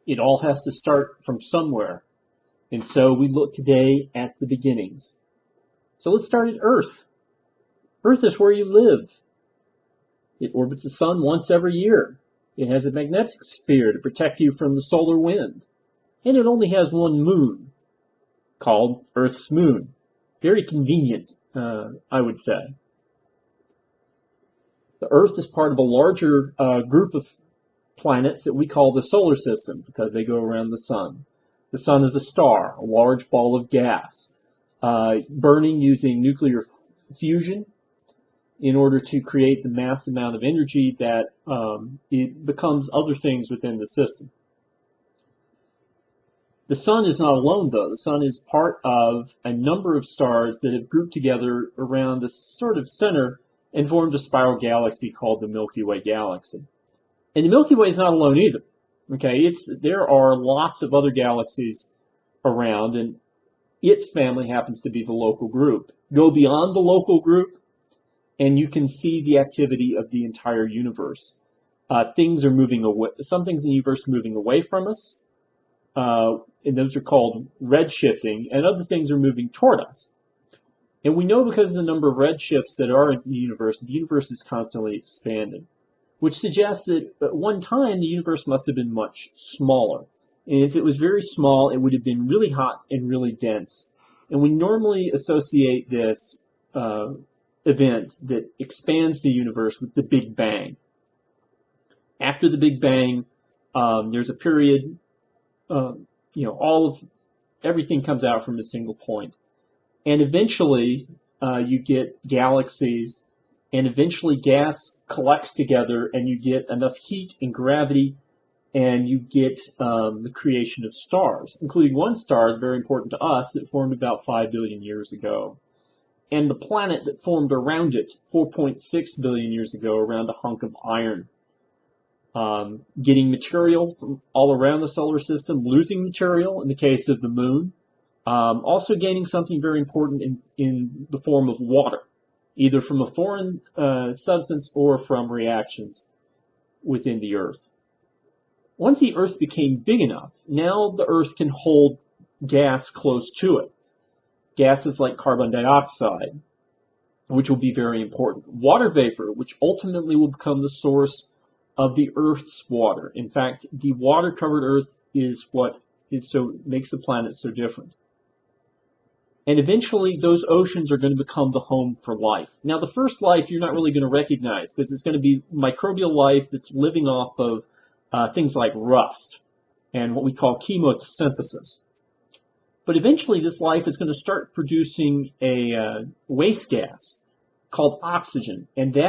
It all has to start from somewhere. And so we look today at the beginnings. So let's start at Earth. Earth is where you live. It orbits the sun once every year. It has a magnetic sphere to protect you from the solar wind. And it only has one moon, called Earth's moon. Very convenient, I would say. The Earth is part of a larger group of planets that we call the solar system because they go around the sun. The sun is a star, a large ball of gas, burning using nuclear fusion in order to create the mass amount of energy that it becomes other things within the system. The sun is not alone, though. The sun is part of a number of stars that have grouped together around a sort of center and formed a spiral galaxy called the Milky Way galaxy. And the Milky Way is not alone either. Okay, there are lots of other galaxies around, and its family happens to be the local group. Go beyond the local group, and you can see the activity of the entire universe. Things are moving away. Some things in the universe are moving away from us, and those are called redshifting, and other things are moving toward us. And we know because of the number of redshifts that are in the universe is constantly expanding, which suggests that at one time the universe must have been much smaller. And if it was very small, it would have been really hot and really dense. And we normally associate this event that expands the universe with the Big Bang. After the Big Bang, there's a period, everything comes out from a single point. And eventually, you get galaxies, and eventually gas collects together, and you get enough heat and gravity, and you get the creation of stars, including one star, very important to us, that formed about 5 billion years ago. And the planet that formed around it 4.6 billion years ago around a hunk of iron. Getting material from all around the solar system, losing material in the case of the moon, also gaining something very important in the form of water, either from a foreign substance or from reactions within the Earth. Once the Earth became big enough, now the Earth can hold gas close to it. Gases like carbon dioxide, which will be very important. Water vapor, which ultimately will become the source of the Earth's water. In fact, the water-covered Earth is what makes the planet so different. And eventually, those oceans are going to become the home for life. Now, the first life you're not really going to recognize because it's going to be microbial life that's living off of things like rust and what we call chemosynthesis. But eventually, this life is going to start producing a waste gas called oxygen, and that